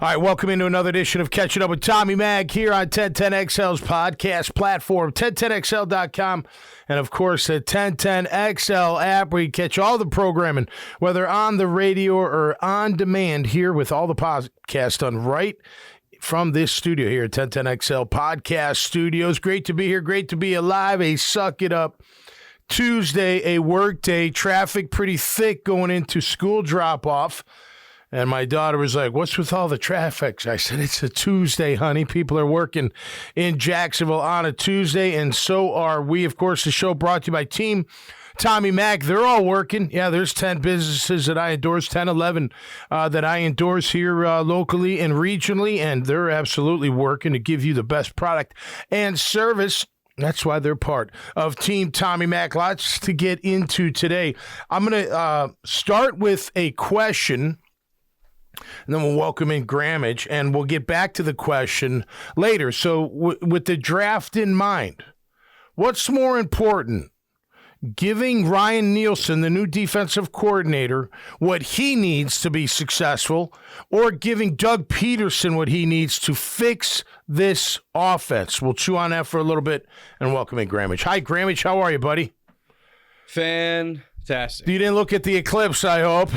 All right, welcome into another edition of Catching Up with Tommy Mack here on 1010XL's podcast platform, 1010XL.com, and, of course, the 1010XL app where you catch all the programming, whether on the radio or on demand here with all the podcasts done right from this studio here at 1010XL Podcast Studios. Great to be here. Great to be alive. A Suck It Up Tuesday, a work day. Traffic pretty thick going into school drop-off. And my daughter was like, "What's with all the traffic?" I said, "It's a Tuesday, honey. People are working in Jacksonville on a Tuesday, and so are we." Of course, the show brought to you by Team Tommy Mack. They're all working. Yeah, there's 10 businesses that I endorse, 10, 11 that I endorse here locally and regionally, and they're absolutely working to give you the best product and service. That's why they're part of Team Tommy Mack. Lots to get into today. I'm going to start with a question, and then we'll welcome in Grammage, and we'll get back to the question later. So with the draft in mind, what's more important, giving Ryan Nielsen, the new defensive coordinator, what he needs to be successful, or giving Doug Peterson what he needs to fix this offense? We'll chew on that for a little bit and welcome in Grammage. Hi, Grammage. How are you, buddy? Fantastic. You didn't look at the eclipse, I hope.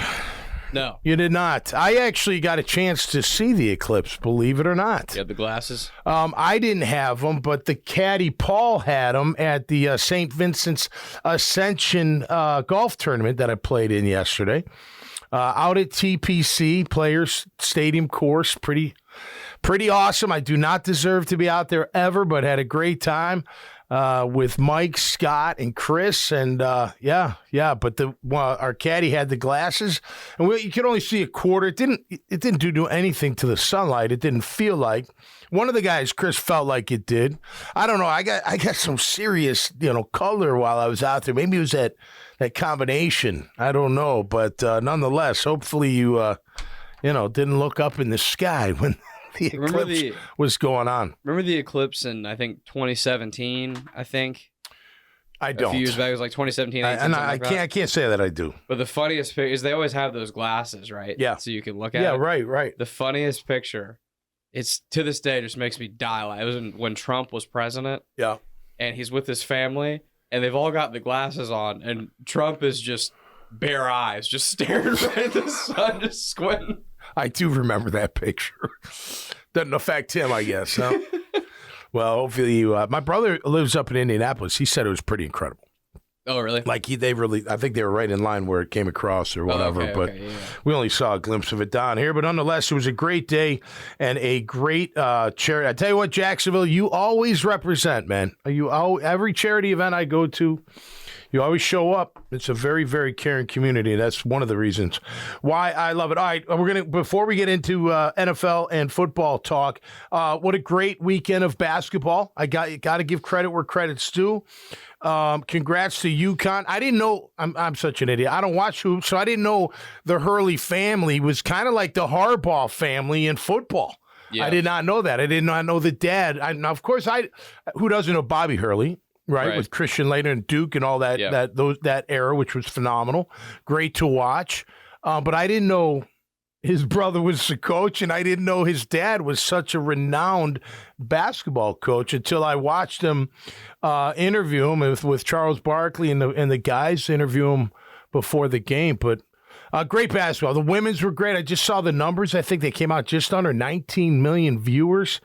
No. You did not. I actually got a chance to see the eclipse, believe it or not. You had the glasses? I didn't have them, but the caddy Paul had them at the St. Vincent's Ascension golf tournament that I played in yesterday. Out at TPC, Players Stadium course, pretty awesome. I do not deserve to be out there ever, but had a great time. With Mike, Scott, and Chris, and but our caddy had the glasses, and you could only see a quarter. It didn't do anything to the sunlight. It didn't feel like. One of the guys, Chris, felt like it did. I don't know. I got some serious color while I was out there. Maybe it was that combination. I don't know, but nonetheless, hopefully you didn't look up in the sky when the eclipse was going on. Remember the eclipse in, I think, 2017, I think? I don't. A few years back, it was like 2017, 18, I can't say that I do. But the funniest picture is they always have those glasses, right? Yeah. So you can look at it. Yeah, right. The funniest picture, it's to this day just makes me die. It was when Trump was president. Yeah. And he's with his family, and they've all got the glasses on, and Trump is just bare eyes, just staring right at the sun, just squinting. I do remember that picture. Doesn't affect him, I guess. Huh? Well, hopefully my brother lives up in Indianapolis. He said it was pretty incredible. Oh, really? Like I think they were right in line where it came across or whatever. Okay, yeah. We only saw a glimpse of it down here. But nonetheless, it was a great day and a great charity. I tell you what, Jacksonville, you always represent, man. Every charity event I go to, you always show up. It's a very, very caring community. That's one of the reasons why I love it. All right, before we get into NFL and football talk, what a great weekend of basketball. I got to give credit where credit's due. Congrats to UConn. I didn't know. I'm such an idiot. I don't watch hoops, so I didn't know the Hurley family was kind of like the Harbaugh family in football. Yeah. I did not know that. I did not know the dad. Of course, who doesn't know Bobby Hurley? Right, with Christian Laettner and Duke and all that that era, which was phenomenal, great to watch. But I didn't know his brother was the coach, and I didn't know his dad was such a renowned basketball coach until I watched him interview him with Charles Barkley and the guys interview him before the game. But great basketball. The women's were great. I just saw the numbers. I think they came out just under 19 million viewers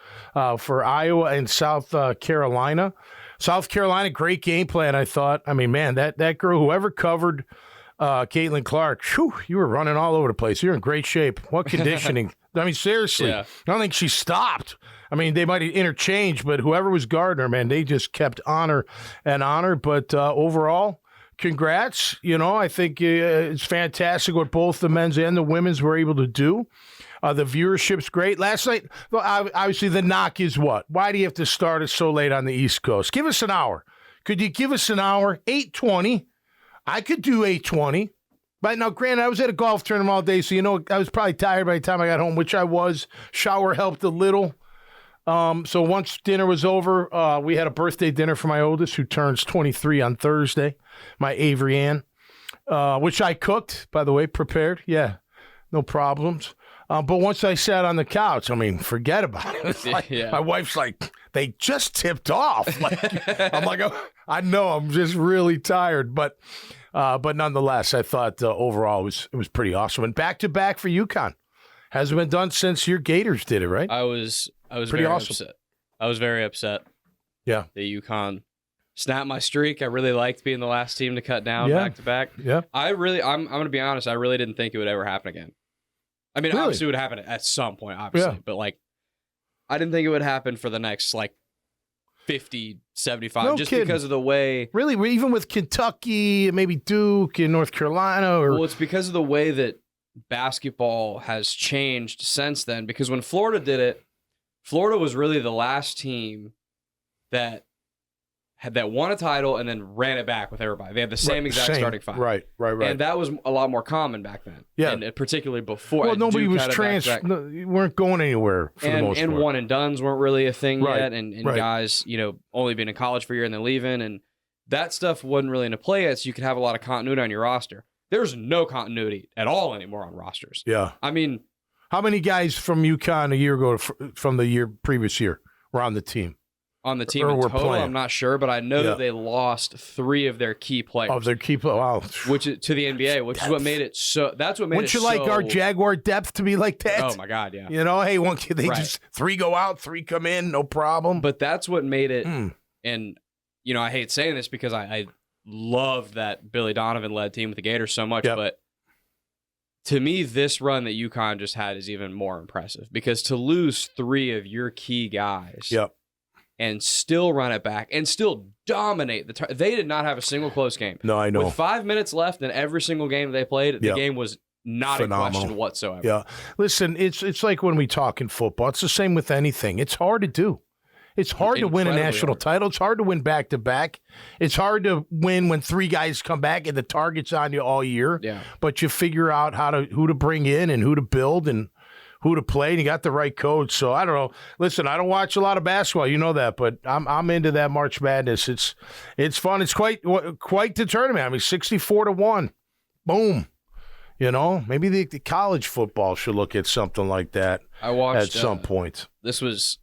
for Iowa and South Carolina. South Carolina, great game plan, I thought. I mean, man, that girl, whoever covered Caitlin Clark, you were running all over the place. You're in great shape. What conditioning. I mean, seriously. Yeah. I don't think she stopped. I mean, they might have interchanged, but whoever was guarding her, man, they just kept honor and honor. But overall, congrats. I think it's fantastic what both the men's and the women's were able to do. The viewership's great. Last night, obviously, the knock is what? Why do you have to start it so late on the East Coast? Give us an hour. Could you give us an hour? 8:20. I could do 8:20. But now, granted, I was at a golf tournament all day, so, I was probably tired by the time I got home, which I was. Shower helped a little. So once dinner was over, we had a birthday dinner for my oldest, who turns 23 on Thursday, my Avery Ann, which I cooked, by the way, prepared. Yeah, no problems. But once I sat on the couch, I mean, forget about it. It's like, Yeah. my wife's like, they just tipped off. Like, I'm like, oh, I know, I'm just really tired. But nonetheless, I thought overall it was pretty awesome. And back-to-back for UConn. Hasn't been done since your Gators did it, right? I was Pretty very awesome. upset. I was very upset. Yeah. The UConn snapped my streak. I really liked being the last team to cut down Yeah. back-to-back. Yeah. I'm going to be honest, I really didn't think it would ever happen again. I mean, Really? obviously it would happen at some point, obviously. Yeah. But, like, I didn't think it would happen for the next, like, 50, 75, No just kidding. because of the way. Really, even with Kentucky, maybe Duke and North Carolina, or Well, it's because of the way that basketball has changed since then. Because when Florida did it, Florida was really the last team that won a title and then ran it back with everybody. They had the same exact starting five. Right. And that was a lot more common back then. Yeah. And particularly before. Well, nobody Duke was had a back-to-back. you weren't going anywhere for the most And part. one and dones weren't really a thing Right, yet. And right. guys, only being in college for a year and then leaving. And that stuff wasn't really into play yet, so you could have a lot of continuity on your roster. There's no continuity at all anymore on rosters. Yeah. I mean, How many guys from UConn a year ago, from the previous year, were on the team? on the team Or in we're total, playing. I'm not sure, but I know Yeah. that they lost 3 of their key players. Of their key player. Wow. Which is, to the NBA, which is what made it so. That's what made Wouldn't it you like so, our Jaguar depth to be like that? Oh my God, yeah. You know, hey, they Right. just 3 go out, 3 come in, no problem. But that's what made it. Hmm. And I hate saying this because I love that Billy Donovan led team with the Gators so much, Yep. but to me, this run that UConn just had is even more impressive because to lose 3 of your key guys. Yep. And still run it back and still dominate they did not have a single close game. No, I know. With 5 minutes left in every single game they played, the Yep. game was not Phenomenal. in question whatsoever. Yeah. Listen, it's like when we talk in football. It's the same with anything. It's hard to do. It's hard to win a Incredibly national hard. title. It's hard to win back-to-back. It's hard to win when 3 guys come back and the target's on you all year. Yeah. But you figure out who to bring in and who to build and who to play, and you got the right coach. So I don't know. Listen, I don't watch a lot of basketball, you know that, but I'm into that March Madness. It's fun. It's quite the tournament. I mean, 64-1, boom. Maybe the college football should look at something like that I watched at some point. This was,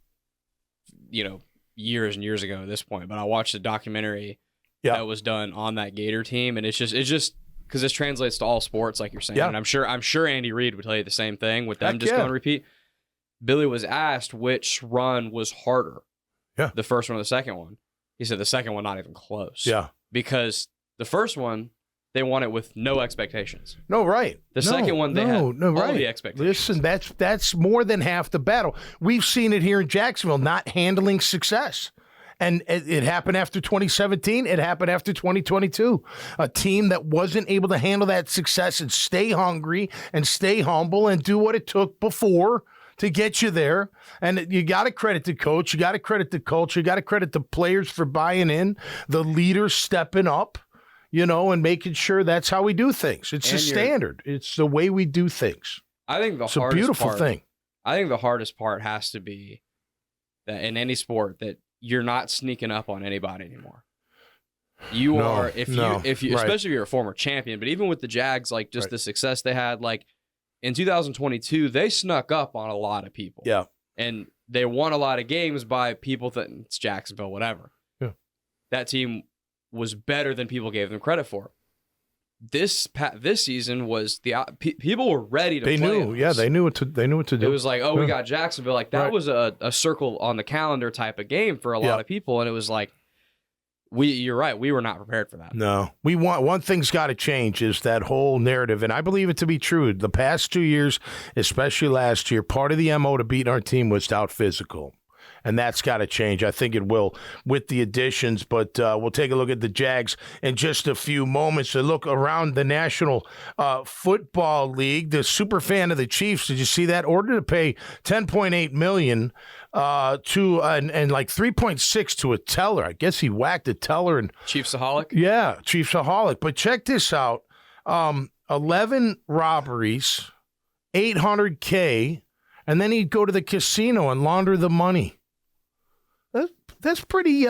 years and years ago at this point, but I watched a documentary Yeah. that was done on that Gator team, and it's just because this translates to all sports, like you're saying. Yeah. And I'm sure Andy Reid would tell you the same thing with them Heck just yeah. going to repeat. Billy was asked which run was harder. Yeah. The first one or the second one. He said the second one not even close. Yeah. Because the first one, they won it with no expectations. No, right. The second one, they had all right. the expectations. Listen, that's more than half the battle. We've seen it here in Jacksonville, not handling success. And it happened after 2017. It happened after 2022. A team that wasn't able to handle that success and stay hungry and stay humble and do what it took before to get you there. And you got to credit the coach. You got to credit the culture. You got to credit the players for buying in, the leaders stepping up, and making sure that's how we do things. It's the standard. It's the way we do things. I think It's a beautiful thing. I think the hardest part has to be that in any sport that you're not sneaking up on anybody anymore. You are, if you, right. especially if you're a former champion, but even with the Jags, like just Right. the success they had, like in 2022, they snuck up on a lot of people. Yeah. And they won a lot of games by people that it's Jacksonville, whatever. Yeah. That team was better than people gave them credit for. This season was people were ready to They play knew. us. Yeah, they knew what to do. It was like, oh, we Yeah. got Jacksonville. Like that Right. was a circle on the calendar type of game for a lot Yeah. of people, and it was like, you're right, we were not prepared for that. No, one thing's got to change is that whole narrative, and I believe it to be true. The past 2 years, especially last year, part of the MO to beat our team was out physical. And that's got to change. I think it will with the additions, but we'll take a look at the Jags in just a few moments. To look around the National Football League, the super fan of the Chiefs, did you see that? Ordered to pay $10.8 million to and like 3.6 to a teller. I guess he whacked a teller and Chiefsaholic? yeah, Chiefsaholic. But check this out: 11 robberies, $800K, and then he'd go to the casino and launder the money. That's pretty,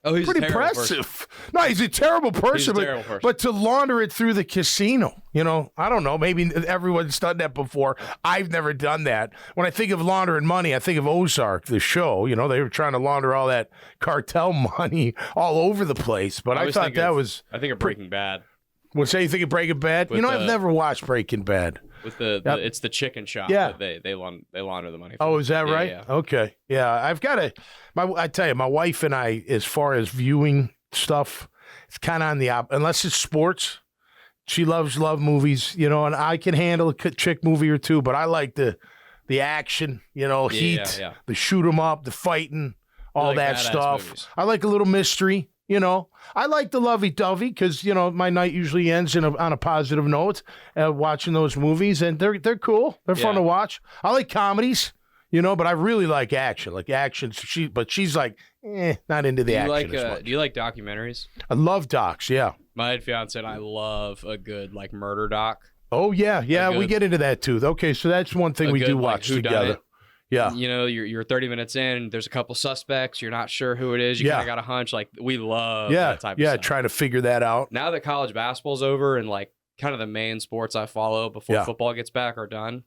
Oh, he's pretty a terrible impressive. No, he's a terrible person. But to launder it through the casino, I don't know. Maybe everyone's done that before. I've never done that. When I think of laundering money, I think of Ozark, the show. They were trying to launder all that cartel money all over the place. But I thought that was. I think of Breaking Bad. What's that? You think of Breaking Bad? I've never watched Breaking Bad. With it's the chicken shop that they launder the money from. Oh, is that right? Yeah. Okay. Yeah, I've got I tell you, my wife and I, as far as viewing stuff, it's kind of on the unless it's sports. She loves movies, and I can handle a chick movie or two, but I like the action, heat, the shoot 'em up, the fighting, all that stuff. Movies. I like a little mystery. I like the lovey-dovey because, my night usually ends on a positive note watching those movies, and they're cool. They're fun to watch. I like comedies, but I really like action. But she's like, not into the action as much. Do you like documentaries? I love docs, yeah. My fiance and I love a good, murder doc. Oh, yeah, we get into that too. Okay, so that's one thing we do watch together. Yeah. You're 30 minutes in, there's a couple suspects, you're not sure who it is, you kind of got a hunch, we love that type of stuff. Yeah, trying to figure that out. Now that college basketball's over and kind of the main sports I follow before football gets back are done,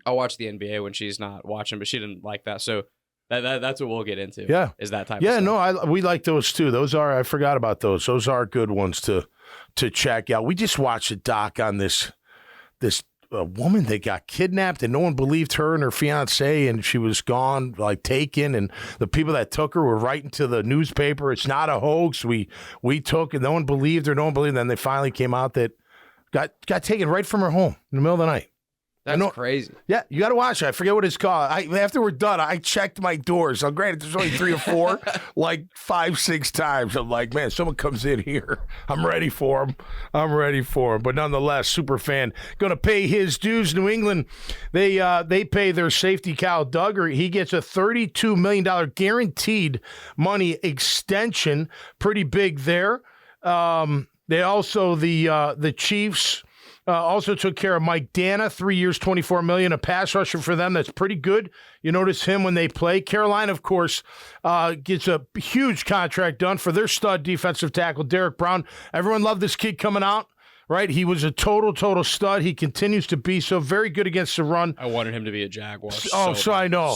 I'll watch the NBA when she's not watching, but she didn't like that, so that's what we'll get into. Yeah. Is that type of stuff. Yeah, no, we like those too. I forgot about those. Those are good ones to check out. We just watched a doc on this a woman that got kidnapped and no one believed her and her fiance, and she was gone, taken, and the people that took her were writing to the newspaper, it's not a hoax, we took, and no one believed her, then they finally came out that got taken right from her home in the middle of the night. That's crazy. Yeah, you got to watch it. I forget what it's called. After we're done, I checked my doors. Now, granted, there's only 3 or 4, 5, 6 times. I'm like, man, someone comes in here. I'm ready for him. But nonetheless, super fan. Going to pay his dues. New England, they pay their safety Kyle Duggar. He gets a $32 million guaranteed money extension. Pretty big there. They also, the Chiefs... also took care of Mike Dana, 3 years, $24 million, a pass rusher for them. That's pretty good. You notice him when they play. Carolina, of course, gets a huge contract done for their stud defensive tackle, Derek Brown. Everyone loved this kid coming out, right? He was a total stud. He continues to be so very good against the run. I wanted him to be a Jaguar. I know.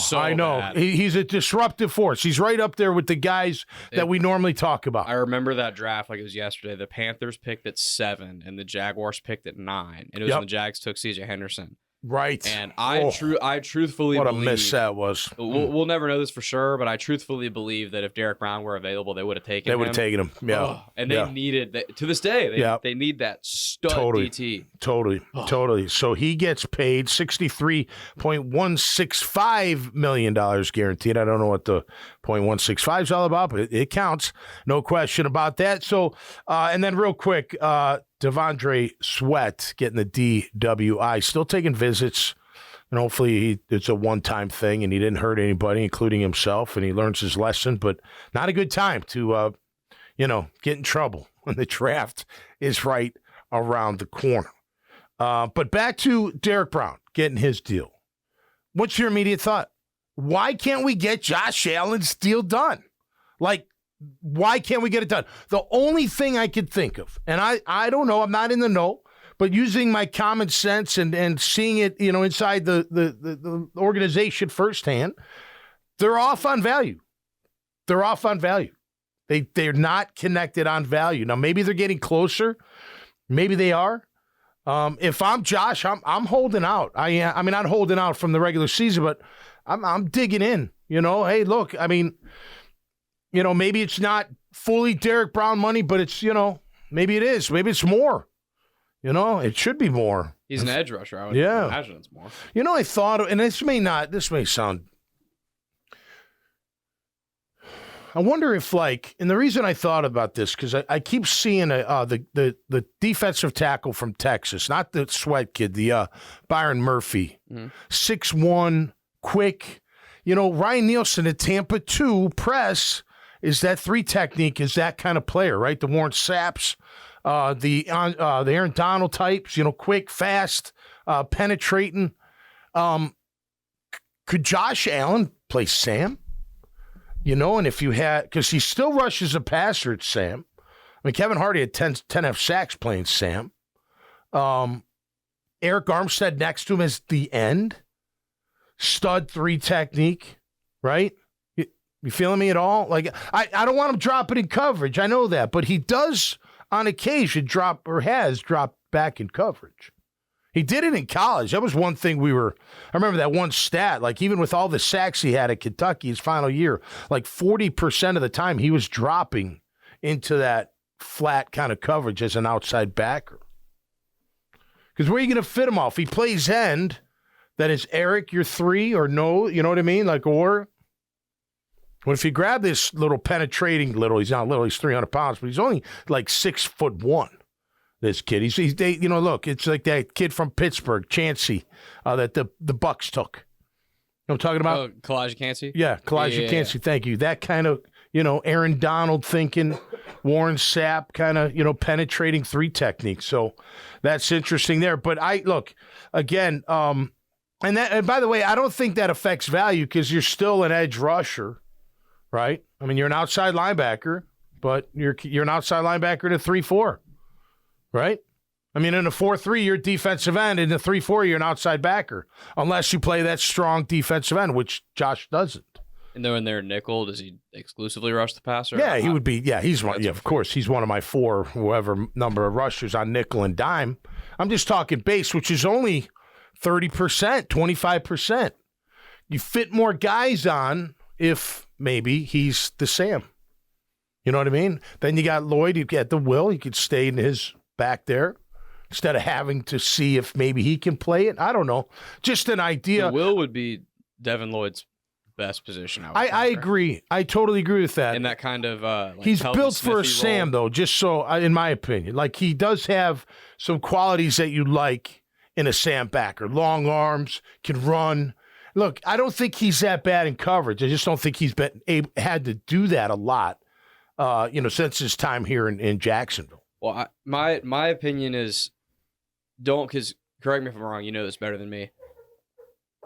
He's a disruptive force. He's right up there with the guys that we normally talk about. I remember that draft like it was yesterday. The Panthers picked at 7 and the Jaguars picked at 9. And it was when the Jags took C.J. Henderson. Right. And I truthfully what believe... What a miss that was. We'll never know this for sure, but I truthfully believe that if Derek Brown were available, they would have taken him. They would have taken him, yeah. And they needed... to this day, they need that stud DT. Totally. So he gets paid $63.165 million guaranteed. I don't know what the .165 is all about, but it counts. No question about that. So, and then real quick... Devondre Sweat getting the DWI, still taking visits, and hopefully it's a one-time thing and he didn't hurt anybody, including himself, and he learns his lesson, but not a good time to, get in trouble when the draft is right around the corner. But back to Derek Brown getting his deal. What's your immediate thought? Why can't we get Josh Allen's deal done? Why can't we get it done? The only thing I could think of, and I don't know, I'm not in the know, but using my common sense and seeing it, inside the organization firsthand, they're off on value. They're They're not connected on value. Now, maybe they're getting closer. Maybe they are. If I'm Josh, I'm holding out. I mean, not holding out from the regular season, but I'm digging in. Hey, look, maybe it's not fully Derek Brown money, but it's, maybe it is. Maybe it's more. It should be more. He's an edge rusher. I would imagine it's more. I thought, and this may sound, I wonder if and the reason I thought about this, because I keep seeing the defensive tackle from Texas, not the Sweat kid, the Byron Murphy, 6'1", quick. Ryan Nielsen at Tampa 2 press, is that 3 technique, is that kind of player, right? The Warren Sapps, the Aaron Donald types, quick, fast, penetrating. Could Josh Allen play Sam? And if you had, because he still rushes a passer at Sam. I mean, Kevin Hardy had 10 F sacks playing Sam. Eric Armstead next to him is the end. Stud 3 technique, right? You feeling me at all? Like, I don't want him dropping in coverage. I know that. But he does, on occasion, drop or has dropped back in coverage. He did it in college. That was one thing I remember that one stat, like even with all the sacks he had at Kentucky his final year, like 40% of the time he was dropping into that flat kind of coverage as an outside backer. Because where are you going to fit him off? He plays end, then is Eric your 3 or no? You know what I mean? Like, or what if you grab this little penetrating he's not little, he's 300 pounds, but he's only like 6'1". This kid, look, it's like that kid from Pittsburgh, Chancey, that the Bucks took. You know what I'm talking about? Oh, Kalijah Kancey? Yeah, Kalijah Kancey, thank you. That kind of, Aaron Donald thinking, Warren Sapp kind of, penetrating 3 technique. So that's interesting there. But again, and by the way, I don't think that affects value because you're still an edge rusher, right? I mean, you're an outside linebacker, but you're an outside linebacker in a 3-4. Right? I mean, in a 4-3, you're defensive end. In a 3-4, you're an outside backer. Unless you play that strong defensive end, which Josh doesn't. And then when they're nickel, does he exclusively rush the passer? Yeah, he would be. Yeah, he's one. Yeah, of course. He's one of my 4, whoever number of rushers on nickel and dime. I'm just talking base, which is only 30%, 25%. You fit more guys on if maybe he's the Sam. You know what I mean? Then you got Lloyd. You get the Will. He could stay in his back there instead of having to see if maybe he can play it. I don't know. Just an idea. The Will would be Devin Lloyd's best position. I agree. I totally agree with that. In that kind of he's Kelvin built for a Sam, though, just so, in my opinion. Like, he does have some qualities that you like in a Sam backer. Long arms, can run. Look, I don't think he's that bad in coverage. I just don't think he's had to do that a lot, since his time here in Jacksonville. Well, my opinion is because correct me if I'm wrong, you know this better than me.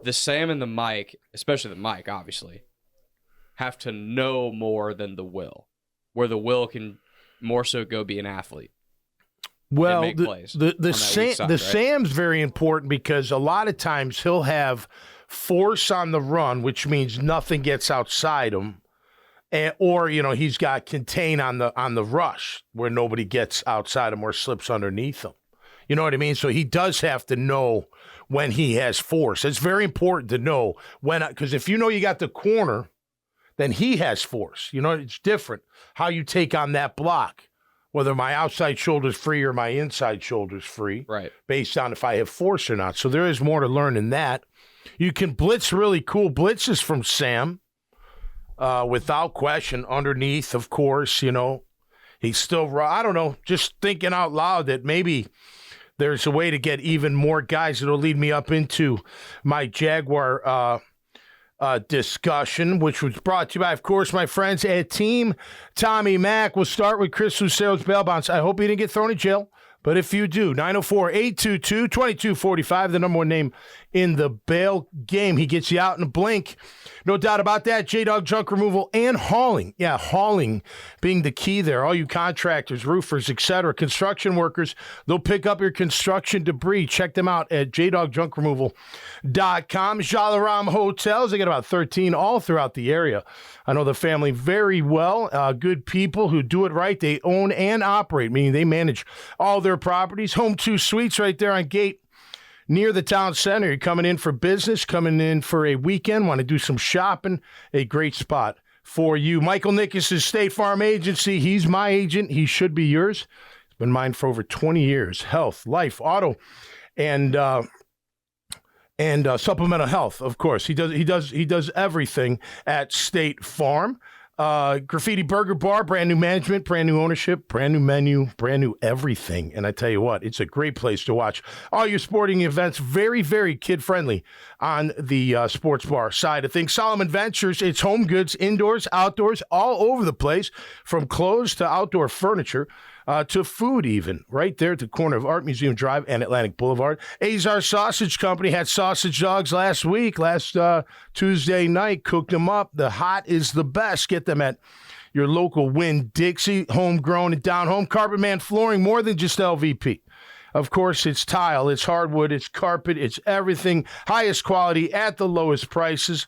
The Sam and the Mike, especially the Mike, obviously, have to know more than the Will, where the Will can more so go be an athlete. Well, the Sam's very important because a lot of times he'll have force on the run, which means nothing gets outside him. Or he's got contain on the rush where nobody gets outside him or slips underneath him. You know what I mean? So he does have to know when he has force. It's very important to know when, because if you got the corner, then he has force. It's different how you take on that block, whether my outside shoulder's free or my inside shoulder's free, right? Based on if I have force or not. So there is more to learn in that. You can blitz really cool blitzes from Sam. Without question, underneath, of course, he's still, I don't know, just thinking out loud that maybe there's a way to get even more guys that'll lead me up into my Jaguar discussion, which was brought to you by, of course, my friends at Team Tommy Mack. We'll start with Chris Lucero's bail bonds. I hope he didn't get thrown in jail. But if you do, 904-822-2245, the number 1 name in the bail game. He gets you out in a blink. No doubt about that. J-Dog Junk Removal and hauling. Yeah, hauling being the key there. All you contractors, roofers, etc., construction workers, they'll pick up your construction debris. Check them out at jdogjunkremoval.com. Jalaram Hotels. They got about 13 all throughout the area. I know the family very well. Good people who do it right. They own and operate, meaning they manage all their properties. Home 2 Suites right there on Gate near the town center. You're coming in for business, coming in for a weekend, want to do some shopping, a great spot for you. Michael Nickus' State Farm Agency. He's my agent. He should be yours. He's been mine for over 20 years. Health, life, auto, and supplemental health, of course. He does everything at State Farm. Graffiti Burger Bar, brand new management, brand new ownership, brand new menu, brand new everything. And I tell you what, it's a great place to watch all your sporting events. Very, very kid-friendly on the sports bar side of things. Solomon Ventures, it's home goods, indoors, outdoors, all over the place, from clothes to outdoor furniture. To food even, right there at the corner of Art Museum Drive and Atlantic Boulevard. Azar Sausage Company had sausage dogs last Tuesday night, cooked them up. The hot is the best. Get them at your local Winn-Dixie, homegrown and down home. Carpet Man Flooring, more than just LVP. Of course, it's tile, it's hardwood, it's carpet, it's everything. Highest quality at the lowest prices.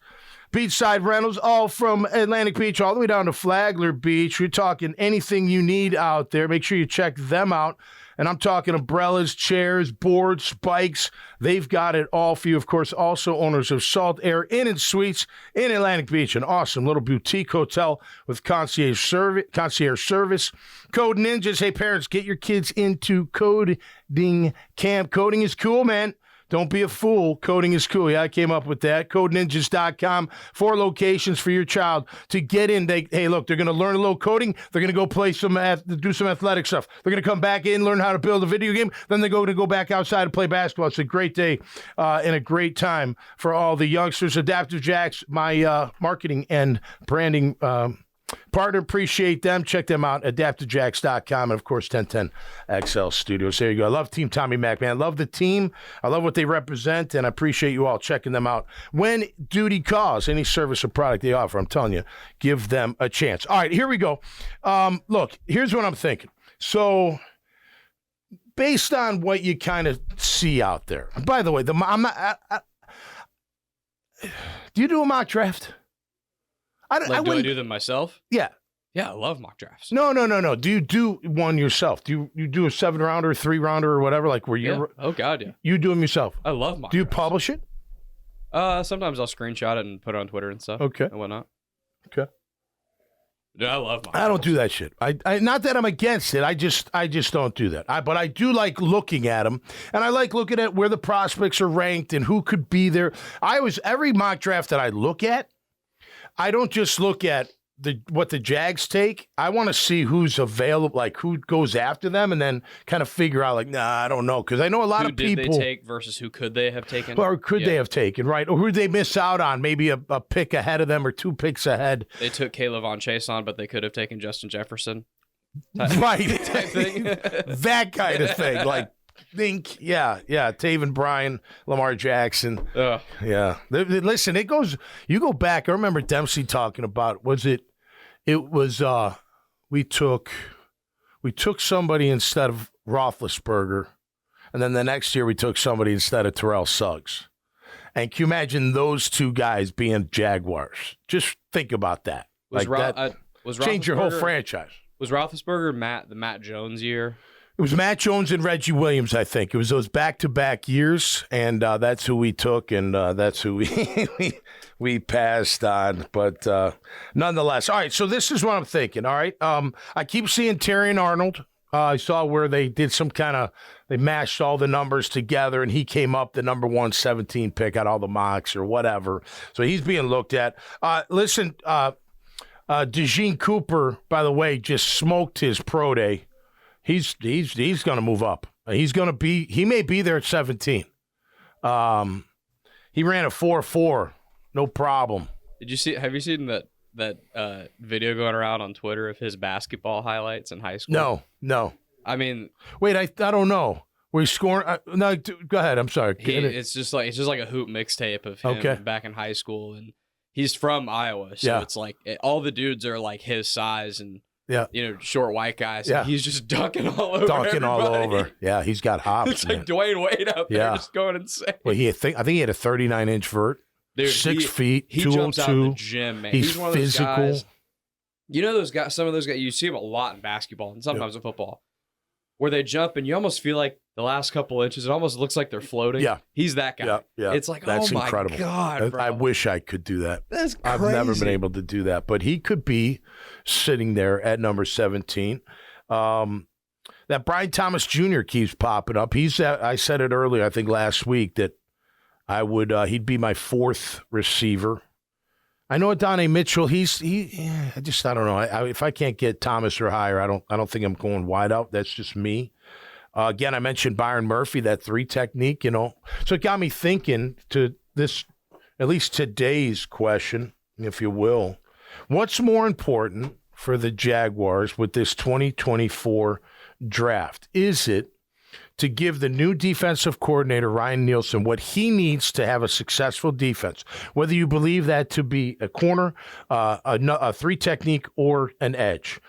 Beachside rentals, all from Atlantic Beach all the way down to Flagler Beach. We're talking anything you need out there. Make sure you check them out. And I'm talking umbrellas, chairs, boards, spikes. They've got it all for you. Of course, also owners of Salt Air Inn and Suites in Atlantic Beach, an awesome little boutique hotel with concierge service. Code Ninjas. Hey, parents, get your kids into coding camp. Coding is cool, man. Don't be a fool. Coding is cool. Yeah, I came up with that. CodeNinjas.com. 4 locations for your child to get in. Hey, look, they're going to learn a little coding. They're going to go do some athletic stuff. They're going to come back in, learn how to build a video game. Then they're going to go back outside and play basketball. It's a great day and a great time for all the youngsters. Adaptive Jags, my marketing and branding partner, appreciate them. Check them out, adaptivejax.com, and of course 1010 XL Studios. There you go. I love Team Tommy Mack, man. I love the team. I love what they represent, and I appreciate you all checking them out. When duty calls, any service or product they offer, I'm telling you, give them a chance. All right, here we go. Look, here's what I'm thinking. So, based on what you kind of see out there, by the way, do you do a mock draft? Do I do them myself? Yeah. Yeah, I love mock drafts. No. Do you do one yourself? Do you do a 7-rounder, 3-rounder, or whatever? Like where you? Yeah. Oh God, yeah. You do them yourself. I love mock. Do you drafts. publish it? Sometimes I'll screenshot it and put it on Twitter and stuff. Okay. And whatnot. Okay. Yeah, I love mock. I don't do that shit. I not that I'm against it. I just don't do that. But I do like looking at them, and I like looking at where the prospects are ranked and who could be there. Every mock draft that I look at, I don't just look at what the Jags take. I want to see who's available, like who goes after them, and then kind of figure out, like, I don't know, because I know a lot of people. Who did they take versus who could they have taken? Or could they have taken, right? Or who did they miss out on? Maybe a pick ahead of them or 2 picks ahead. They took Caleb on Chase on, but they could have taken Justin Jefferson. Right. Type thing. That kind of thing. Like, Taven Bryan, Lamar Jackson. Ugh. Yeah. Listen, you go back, I remember Dempsey talking about, we took somebody instead of Roethlisberger, and then the next year we took somebody instead of Terrell Suggs. And can you imagine those 2 guys being Jaguars? Just think about that. Change your whole franchise. Was Roethlisberger the Matt Jones year? It was Matt Jones and Reggie Williams, I think. It was those back-to-back years, and that's who we took, and that's who we passed on. But nonetheless, all right, so this is what I'm thinking, all right? I keep seeing Terrion Arnold. I saw where they did they mashed all the numbers together, and he came up the number 117 pick out all the mocks or whatever. So he's being looked at. Listen, DeJean Cooper, by the way, just smoked his pro day. He's going to move up. He may be there at 17. He ran a 4.4, no problem. Have you seen that video going around on Twitter of his basketball highlights in high school? No. I mean, wait, I don't know. Were you scoring? No, go ahead. I'm sorry. It's just like a hoop mixtape of him back in high school, and he's from Iowa, so it's like all the dudes are like his size and. Yeah, short white guys. Yeah, he's just dunking all over. Yeah, he's got hops. It's like Dwayne Wade out there just going insane. Well, I think he had a 39-inch vert. Dude, 6 feet, he 202. Jumps out of the gym, man. He's one of those physical. Guys, those guys. Some of those guys you see them a lot in basketball and sometimes in football, where they jump and you almost feel like the last couple inches, it almost looks like they're floating. Yeah, he's that guy. Yeah. It's like, that's oh my incredible. God, bro. I wish I could do that. That's crazy. I've never been able to do that, but he could be sitting there at number 17. That Brian Thomas Jr. keeps popping up. I said it earlier, I think last week, that he'd be my 4th receiver. I know Adonai Mitchell. I don't know. If I can't get Thomas or higher, I don't think I'm going wide out. That's just me. Again, I mentioned Byron Murphy, that 3 technique, So it got me thinking to this, at least today's question, if you will. What's more important for the Jaguars with this 2024 draft? Is it to give the new defensive coordinator, Ryan Nielsen, what he needs to have a successful defense, whether you believe that to be a corner, a three technique, or an edge?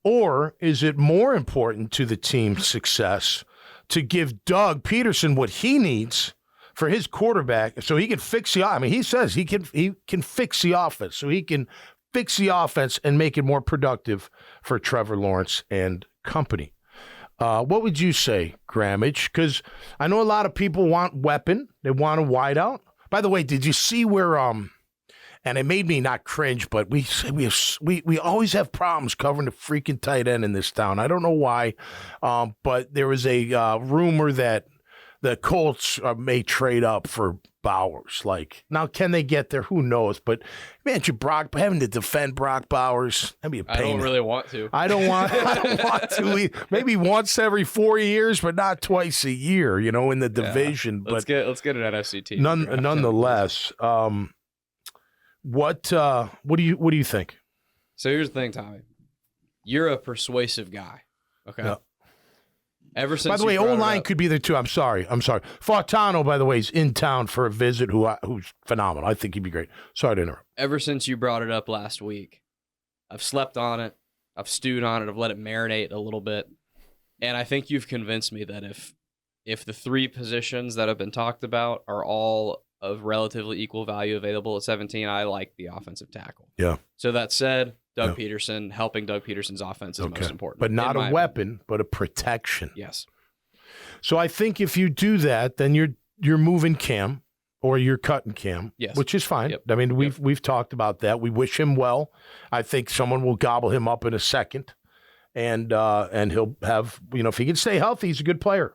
Or is it more important to the team's success to give Doug Peterson what he needs for his quarterback so he can fix the – I mean, he says he can fix the offense, so he can fix the offense and make it more productive for Trevor Lawrence and company. What would you say, Grammage? Because I know a lot of people want weapon. They want a wideout. By the way, did you see where and it made me not cringe, but we always have problems covering the freaking tight end in this town. I don't know why, but there was a rumor that the Colts may trade up for Bowers. Like, now, can they get there? Who knows? But man, having to defend Brock Bowers, that'd be a pain. I don't really want to. I don't want to. Maybe once every 4 years, but not twice a year. In the division. Yeah. Let's get an NFC team. Nonetheless, what do you think? So here's the thing, Tommy. You're a persuasive guy. Okay. Yeah. Ever since, by the way, O-line could be there too. I'm sorry. Fautano, by the way, is in town for a visit. Who's phenomenal. I think he'd be great. Sorry to interrupt. Ever since you brought it up last week, I've slept on it. I've stewed on it. I've let it marinate a little bit, and I think you've convinced me that if the three positions that have been talked about are all of relatively equal value available at 17, I like the offensive tackle. Yeah. So that said, helping Doug Peterson's offense is most important. But not a weapon, but a protection. Yes. So I think if you do that, then you're moving Cam or you're cutting Cam, which is fine. Yep. I mean, we've talked about that. We wish him well. I think someone will gobble him up in a second, and he'll have, if he can stay healthy, he's a good player.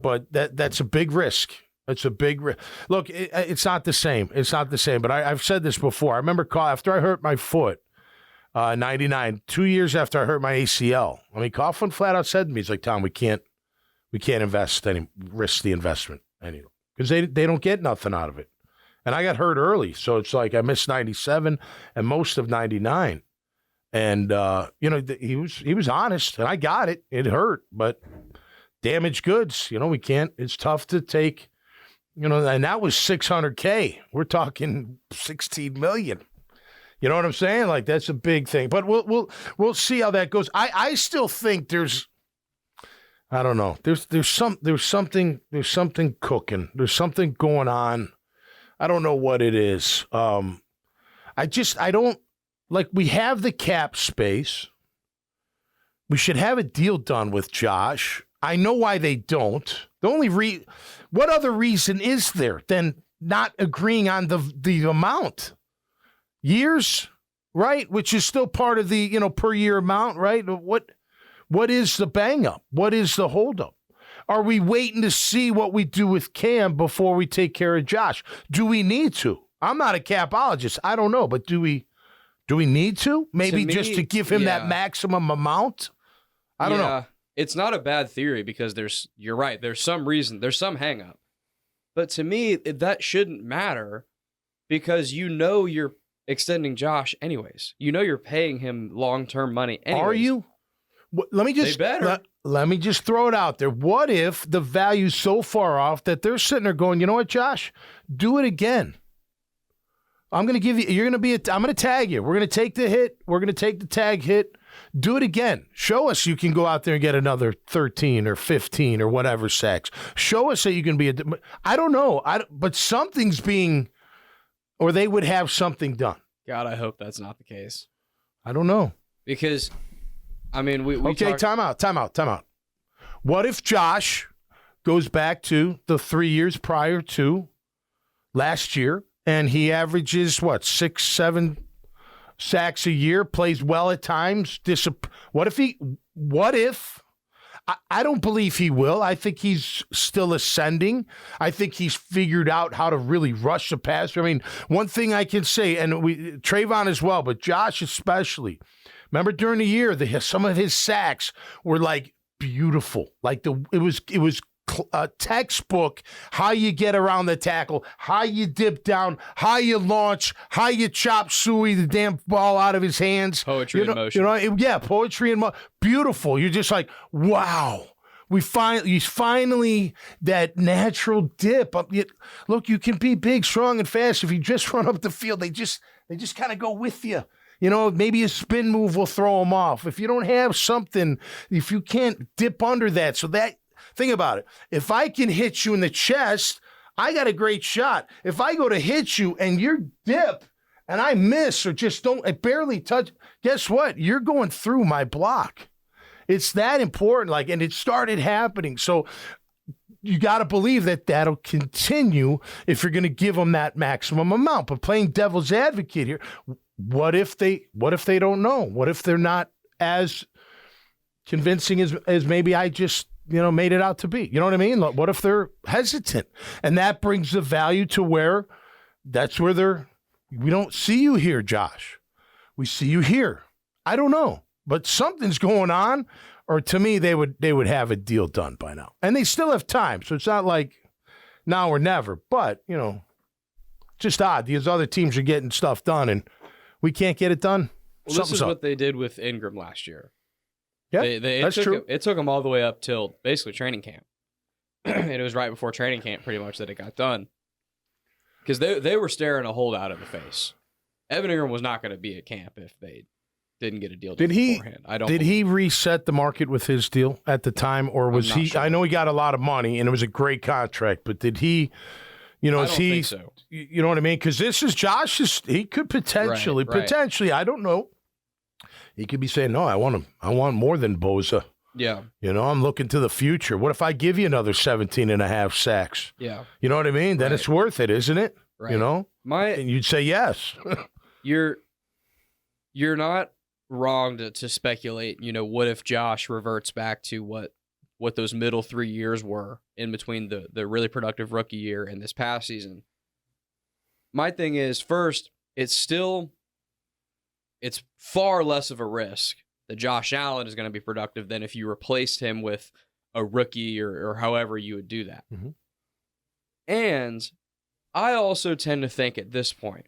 But that's a big risk. It's a big risk. Look, it's not the same. It's not the same. But I've said this before. I remember after I hurt my foot, 99, 2 years after I hurt my ACL. I mean, Coughlin flat out said to me, he's like, Tom, we can't risk the investment anymore because they don't get nothing out of it. And I got hurt early, so it's like I missed 97 and most of 99. And he was honest, and I got it. It hurt, but damaged goods. We can't. It's tough to take. And that was $600K. We're talking $16 million. You know what I'm saying? Like, that's a big thing. But we'll see how that goes. I still think I don't know. There's something cooking. There's something going on. I don't know what it is. I don't like. We have the cap space. We should have a deal done with Josh. I know why they don't. The only what other reason is there than not agreeing on the amount? Years, right? Which is still part of the, per year amount, right? What is the bang up? What is the hold up? Are we waiting to see what we do with Cam before we take care of Josh? Do we need to? I'm not a capologist. I don't know, but do we need to? Maybe just to give him that maximum amount? I don't know. It's not a bad theory because you're right. There's some reason. There's some hang up. But to me, that shouldn't matter because you're extending Josh anyways. You're paying him long-term money anyways. Are you? Let me just throw it out there. What if the value's so far off that they're sitting there going, you know what, Josh? Do it again. I'm going to give you, I'm going to tag you. We're going to take the hit. We're going to take the tag hit. Do it again. Show us you can go out there and get another 13 or 15 or whatever sacks. Show us that you can be I don't know. But something's being, or they would have something done. God, I hope that's not the case. I don't know. Because, I mean, we okay, time out. What if Josh goes back to the 3 years prior to last year and he averages, 6, 7 sacks a year, plays well at times? What if I don't believe he will. I think he's still ascending. I think he's figured out how to really rush the passer. I mean, one thing I can say, and Trayvon as well, but Josh especially, remember during the year, some of his sacks were like beautiful. Like it was textbook how you get around the tackle, how you dip down, how you launch, how you chop Suey the damn ball out of his hands. Poetry in motion. Poetry in motion. Beautiful. You're just like, wow. He's finally that natural dip. Look, you can be big, strong, and fast if you just run up the field. They just kind of go with you. Maybe a spin move will throw them off. If you don't have something, if you can't dip under that, think about it. If I can hit you in the chest, I got a great shot. If I go to hit you and you dip and I miss or just I barely touch, guess what? You're going through my block. It's that important, and it started happening. So you got to believe that that'll continue if you're going to give them that maximum amount. But playing devil's advocate here, what if they don't know? What if they're not as convincing as maybe I just made it out to be? You know what I mean? What if they're hesitant? And that brings the value to where we don't see you here, Josh. We see you here. I don't know. But something's going on, or to me, they would have a deal done by now. And they still have time, so it's not like now or never. But, just odd. These other teams are getting stuff done, and we can't get it done. Well, this is what they did with Ingram last year. Yeah, that's true. It took them all the way up till basically training camp. And it was right before training camp pretty much that it got done. Because they were staring a holdout in the face. Evan Ingram was not going to be at camp if they didn't get a deal done beforehand. Did he reset the market with his deal at the time, or was he? Sure. I know he got a lot of money and it was a great contract, but did he? I don't think so. You know what I mean? Because this is Josh's. He could potentially. I don't know. He could be saying, "No, I want him. I want more than Bosa." Yeah. I'm looking to the future. What if I give you another 17 and a half sacks? Yeah. You know what I mean? Then it's worth it, isn't it? Right. And you'd say yes. You're not wrong to speculate, what if Josh reverts back to what those middle 3 years were in between the really productive rookie year and this past season. My thing is, first, it's far less of a risk that Josh Allen is going to be productive than if you replaced him with a rookie or however you would do that. Mm-hmm. And I also tend to think at this point,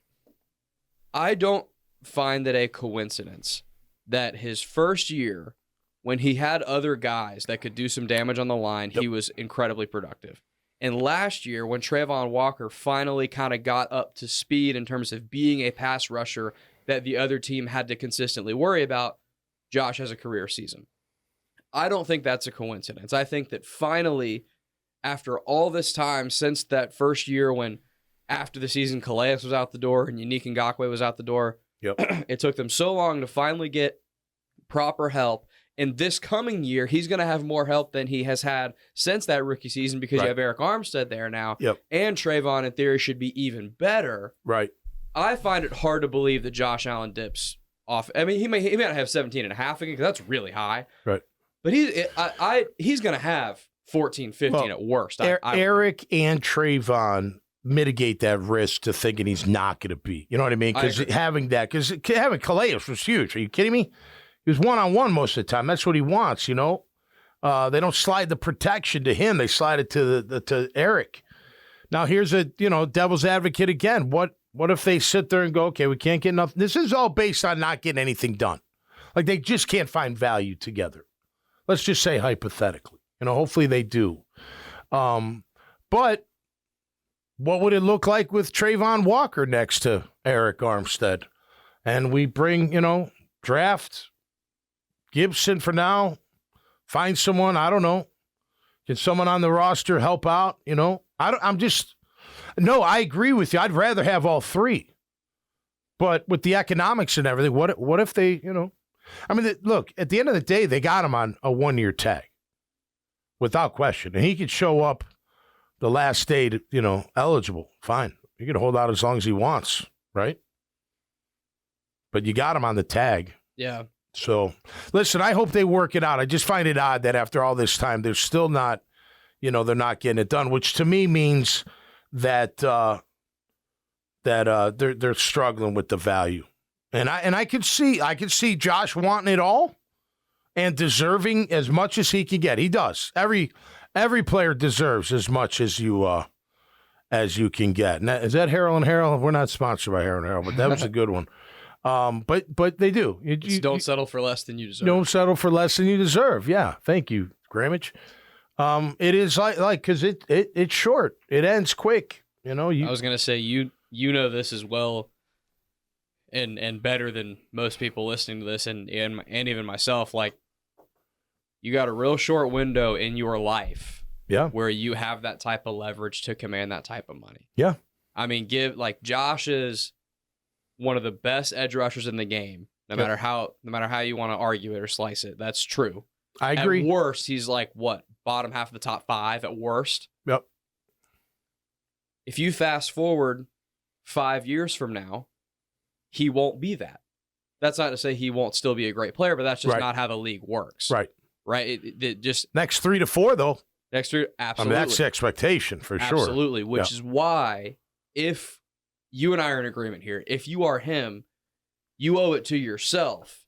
I don't find it a coincidence that his first year, when he had other guys that could do some damage on the line, he was incredibly productive. And last year, when Trayvon Walker finally kind of got up to speed in terms of being a pass rusher that the other team had to consistently worry about, Josh has a career season. I don't think that's a coincidence. I think that finally, after all this time since that first year when after the season Calais was out the door and Unique Ngakoue was out the door, it took them so long to finally get proper help. And this coming year, he's going to have more help than he has had since that rookie season because you have Eric Armstead there now. And Trayvon, in theory, should be even better. Right. I find it hard to believe that Josh Allen dips off. I mean, he may not have 17 and a half again because that's really high. Right. But he's going to have 14, 15 at worst. Eric and Trayvon mitigate that risk to thinking he's not going to be. You know what I mean? Because having Calais was huge. Are you kidding me? He was one-on-one most of the time. That's what he wants, They don't slide the protection to him. They slide it to Eric. Now, here's a, devil's advocate again. What if they sit there and go, okay, we can't get enough? This is all based on not getting anything done. Like, they just can't find value together. Let's just say hypothetically. Hopefully they do. But what would it look like with Trayvon Walker next to Eric Armstead? And we bring, draft Gibson for now. Find someone, I don't know. Can someone on the roster help out? I agree with you. I'd rather have all three. But with the economics and everything, what if they, look, at the end of the day, they got him on a 1-year tag. Without question. And he could show up the last day, eligible. Fine. He can hold out as long as he wants, right? But you got him on the tag. Yeah. So, listen, I hope they work it out. I just find it odd that after all this time, they're still not, they're not getting it done, which to me means that they're struggling with the value. And I could see Josh wanting it all and deserving as much as he can get. He does. Every every player deserves as much as you can get. And is that Harrell and Harrell? We're not sponsored by Harrell and Harrell, but that was a good one. But they do. Don't settle for less than you deserve. Don't settle for less than you deserve. Yeah, thank you, Grammage. It is like because it's short. It ends quick. I was gonna say you know this as well, and better than most people listening to this, and even myself. Like, you got a real short window in your life, where you have that type of leverage to command that type of money. Yeah, I mean, Josh is one of the best edge rushers in the game. No matter how you want to argue it or slice it, that's true. I agree. At worst, he's like bottom half of the top 5 at worst. Yep. If you fast forward 5 years from now, he won't be that. That's not to say he won't still be a great player, but that's just not how the league works. Right. It just next 3 to 4 though. Next 3, absolutely. I mean, that's the expectation for sure. Absolutely, which is why if you and I are in agreement here, if you are him, you owe it to yourself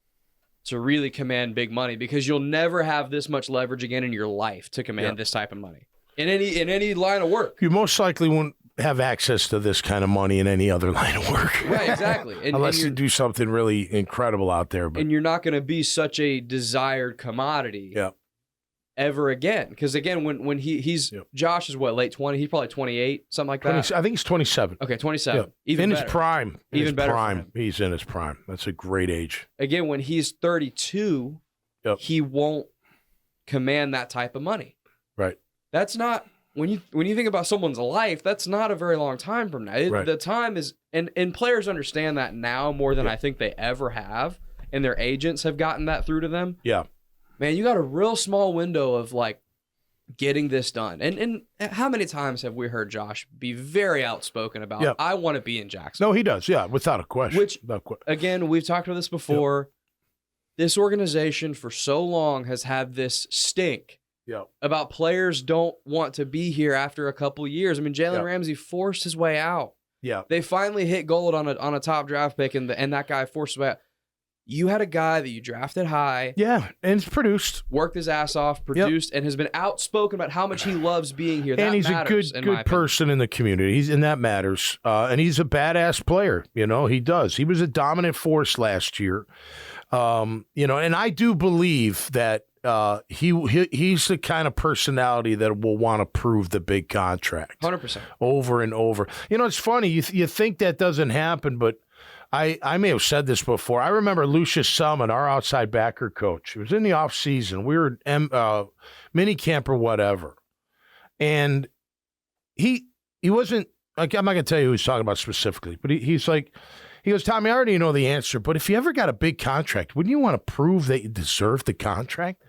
to really command big money, because you'll never have this much leverage again in your life to command this type of money in any line of work. You most likely won't have access to this kind of money in any other line of work. Right, exactly. Unless you do something really incredible out there. But. And you're not going to be such a desired commodity ever again. Because, again, when he's Josh is what, late 20? He's probably 28, something like that? I think he's 27. Okay, 27. Yeah. Even in better. His prime. Even better for him. He's in his prime. That's a great age. Again, when he's 32, he won't command that type of money. Right. That's not... When you think about someone's life, that's not a very long time from now. The time is, and players understand that now more than I think they ever have, and their agents have gotten that through to them. Yeah, man, you got a real small window of like getting this done. And how many times have we heard Josh be very outspoken about, I want to be in Jacksonville? No, he does. Yeah, without a question. Which, again, we've talked about this before. This organization for so long has had this stink. About players don't want to be here after a couple years. I mean, Jalen Ramsey forced his way out. They finally hit gold on a top draft pick, and that guy forced his way out. You had a guy that you drafted high. Yeah, and it's produced. Worked his ass off, produced, and has been outspoken about how much he loves being here. And he's a good person in the community. And that matters. And he's a badass player. He does. He was a dominant force last year. And I do believe that he's the kind of personality that will want to prove the big contract 100% over and over. It's funny. You think that doesn't happen, but I may have said this before. I remember Lucius Summon, our outside backer coach. It was in the off season. We were mini camp or whatever, and he wasn't like, I'm not going to tell you who he's talking about specifically, but he's like. He goes, Tommy, I already know the answer, but if you ever got a big contract, wouldn't you want to prove that you deserve the contract?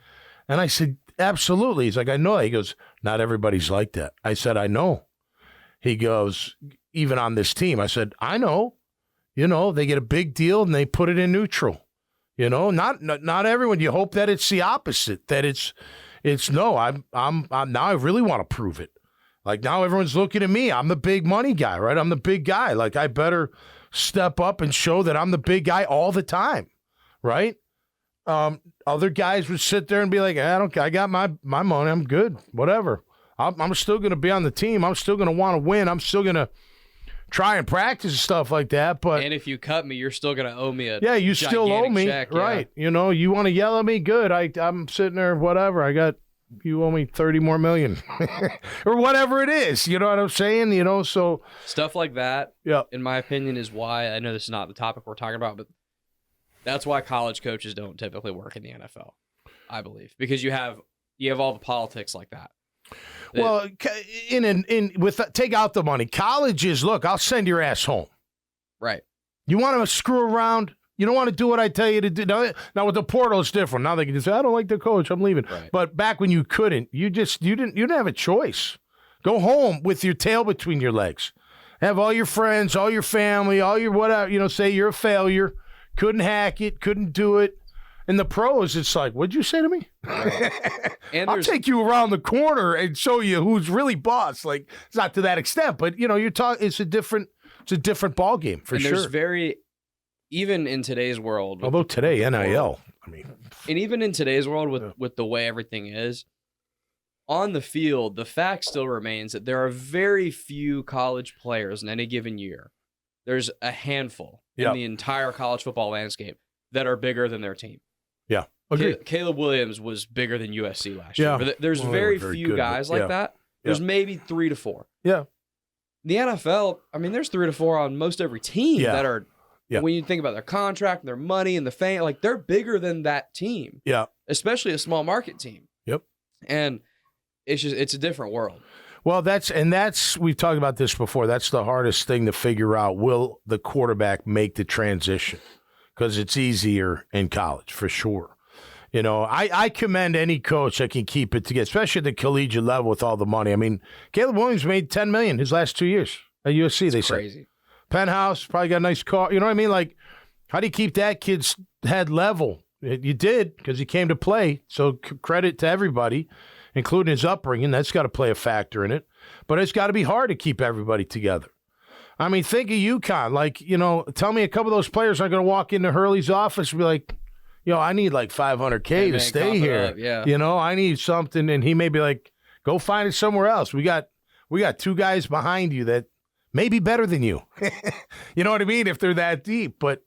And I said, absolutely. He's like, I know. He goes, not everybody's like that. I said, I know. He goes, even on this team. I said, I know. They get a big deal and they put it in neutral. Not everyone. You hope that it's the opposite, that it's no, I'm now I really want to prove it. Like now everyone's looking at me. I'm the big money guy, right? I'm the big guy. Like I better step up and show that I'm the big guy all the time, right? Other guys would sit there and be like, I got my money, I'm good, whatever. I'm still going to be on the team. I'm still going to want to win. I'm still going to try and practice and stuff like that. But and if you cut me, you're still going to owe me you still owe me, check, right? You want to yell at me? Good. I'm sitting there, whatever. You owe me 30 more million or whatever it is. You know what I'm saying? So stuff like that, in my opinion, is why I know this is not the topic we're talking about, but that's why college coaches don't typically work in the NFL, I believe, because you have all the politics like that. Well, take out the money. College is, look, I'll send your ass home. Right. You want to screw around? You don't want to do what I tell you to do. Now with the portal, it's different. Now they can just say, I don't like the coach, I'm leaving. Right. But back when you couldn't, you didn't have a choice. Go home with your tail between your legs. Have all your friends, all your family, all your whatever, say you're a failure, couldn't hack it, couldn't do it. In the pros, it's like, what'd you say to me? And I'll take you around the corner and show you who's really boss. Like, it's not to that extent, but you're talking. It's a different ball game for sure. There's even in today's world. Although today, NIL, and even in today's world with the way everything is, on the field, the fact still remains that there are very few college players in any given year. There's a handful in the entire college football landscape that are bigger than their team. Yeah. Agreed. Caleb Williams was bigger than USC last year. But there's very few good, guys like that. There's maybe 3 to 4. Yeah. The NFL, I mean, there's 3 to 4 on most every team that are, when you think about their contract and their money and the fame, like they're bigger than that team. Yeah. Especially a small market team. Yep. And it's a different world. Well, we've talked about this before. That's the hardest thing to figure out. Will the quarterback make the transition? Because it's easier in college, for sure. You know, I commend any coach that can keep it together, especially at the collegiate level with all the money. I mean, Caleb Williams made $10 million his last 2 years at USC, they say. Crazy. Penthouse, probably got a nice car. You know what I mean? Like, how do you keep that kid's head level? You did, because he came to play. So credit to everybody, including his upbringing. That's got to play a factor in it. But it's got to be hard to keep everybody together. I mean, think of UConn. Like, you know, tell me a couple of those players aren't going to walk into Hurley's office and be like, yo, I need like $500K to stay here. Yeah. You know, I need something. And he may be like, go find it somewhere else. We got 2 guys behind you that may be better than you. You know what I mean? If they're that deep. But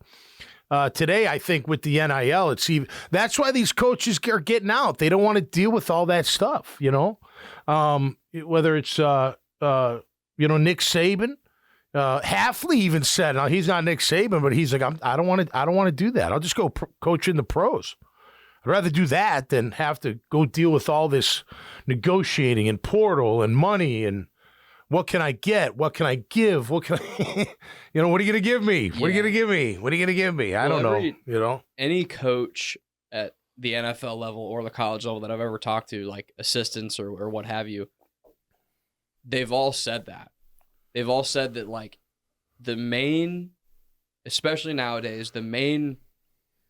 today, I think with the NIL, that's why these coaches are getting out. They don't want to deal with all that stuff, you know, whether it's, Nick Saban. Hafley even said, now he's not Nick Saban, but he's like, I don't want to do that. I'll just go coach in the pros. I'd rather do that than have to go deal with all this negotiating and portal and money and what can I get? What can I give? What can I, what are you going to give me? What are you going to give me? What are you going to give me? I don't know. Any coach at the NFL level or the college level that I've ever talked to, like assistants or what have you, they've all said that. They've all said that, like, the main, especially nowadays, the main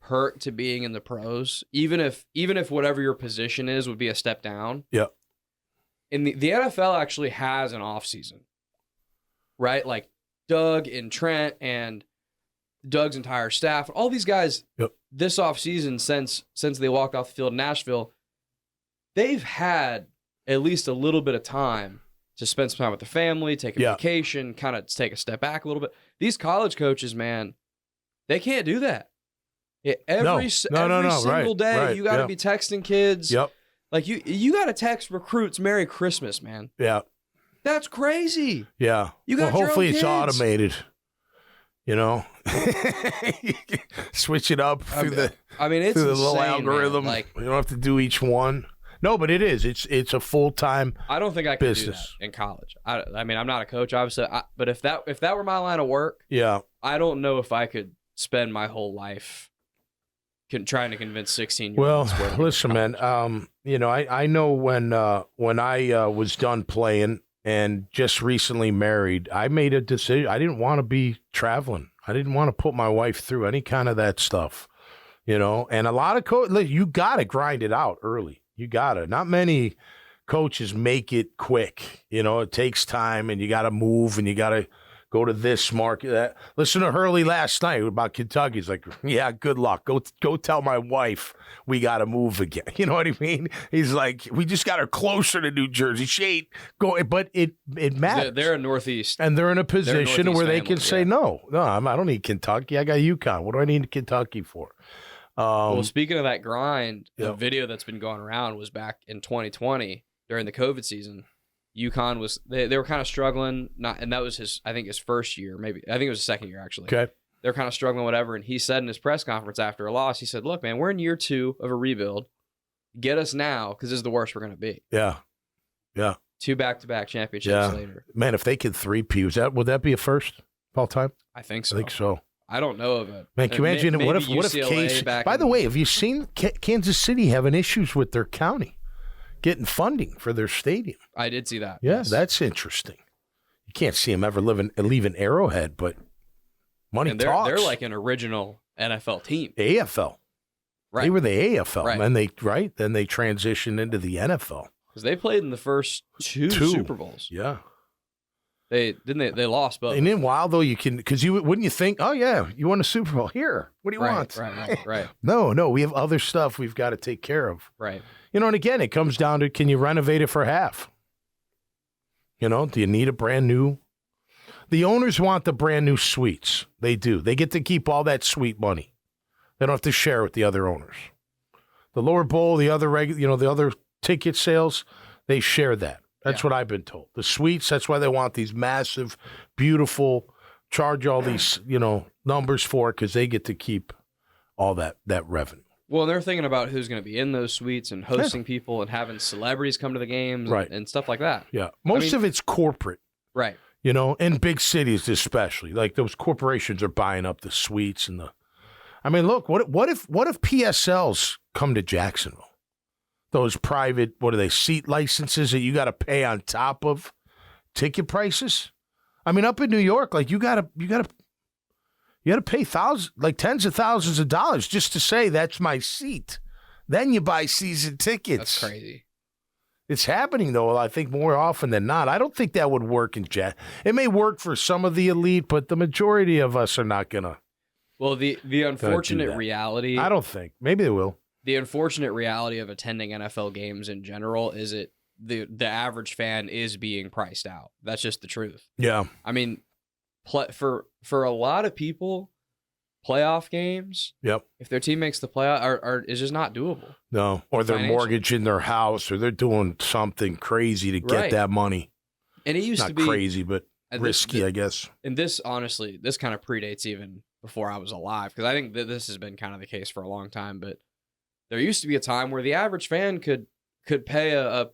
perk to being in the pros, even if whatever your position is would be a step down. Yeah. In the NFL actually has an off season, right? Like Doug and Trent and Doug's entire staff, all these guys, this off season since they walked off the field in Nashville, they've had at least a little bit of time to spend some time with the family, take a vacation, kind of take a step back a little bit. These college coaches, man, they can't do that. Every single day, you got to be texting kids. Yep. Like, you got to text recruits Merry Christmas, man. Yeah. That's crazy. Yeah. You got hopefully it's automated. You know, switch it up through the little algorithm. Man. Like, you don't have to do each one. No, but it is. It's a full-time I don't think I could business. do that in college. I mean, I'm not a coach, obviously. But if that were my line of work, I don't know if I could spend my whole life trying to convince 16-year-olds. Well, listen, man. I know when I was done playing and just recently married, I made a decision. I didn't want to be traveling. I didn't want to put my wife through any kind of that stuff. And a lot of you got to grind it out early. You got to. Not many coaches make it quick. It takes time, and you got to move, and you got to go to this market. That. Listen to Hurley last night about Kentucky. He's like, yeah, good luck. Go tell my wife we got to move again. You know what I mean? He's like, we just got her closer to New Jersey. She ain't going, but it matters. They're in Northeast. And they're in a position where they can say, no, I don't need Kentucky. I got UConn. What do I need Kentucky for? Well, speaking of that grind, the video that's been going around was back in 2020 during the COVID season. UConn was they were kind of struggling, and that was his first year, maybe I think it was his second year actually. Okay, they're kind of struggling, whatever. And he said in his press conference after a loss, he said, "Look, man, we're in year 2 of a rebuild. Get us now, because this is the worst we're going to be." Yeah. 2 back-to-back championships later. Man, if they could 3P, would that be a first all time? I think so. I think so. I don't know of it. Man, can you imagine what if Kansas? By the way, have you seen Kansas City having issues with their county getting funding for their stadium? I did see that. Yeah, yes. That's interesting. You can't see them ever leaving Arrowhead, but money talks. They're like an original NFL team. AFL. Right. They were the AFL. Right. And then they transitioned into the NFL. Because they played in the first two Super Bowls. Yeah. They lost both. And then while though you can, because wouldn't you think, oh yeah, you won a Super Bowl here. What do you want? Right. No, we have other stuff we've got to take care of. Right. You know, and again, it comes down to, can you renovate it for half? You know, do you need a brand new? The owners want the brand new suites. They do. They get to keep all that suite money. They don't have to share with the other owners. The lower bowl, the other the other ticket sales, they share that. That's what I've been told. The suites, that's why they want these massive, beautiful, charge all these, numbers for it, because they get to keep all that revenue. Well, they're thinking about who's going to be in those suites and hosting people and having celebrities come to the games and stuff like that. Yeah. Most of it's corporate. Right. In big cities especially. Like those corporations are buying up the suites and look, what if PSLs come to Jacksonville? Those private, seat licenses that you got to pay on top of ticket prices? Up in New York, like you got to pay tens of thousands of dollars just to say that's my seat. Then you buy season tickets. That's crazy. It's happening though, I think more often than not. I don't think that would work in Jack. It may work for some of the elite, but the majority of us are not gonna. Well, the unfortunate reality. I don't think. Maybe they will. The unfortunate reality of attending NFL games in general is the average fan is being priced out. That's just the truth. Yeah. For a lot of people, playoff games. Yep. If their team makes the playoff, is just not doable. No, or they're mortgaging their house, or they're doing something crazy to get that money. And it used to be crazy, but risky, I guess. And this, honestly, this kind of predates even before I was alive, because I think that this has been kind of the case for a long time. But there used to be a time where the average fan could pay a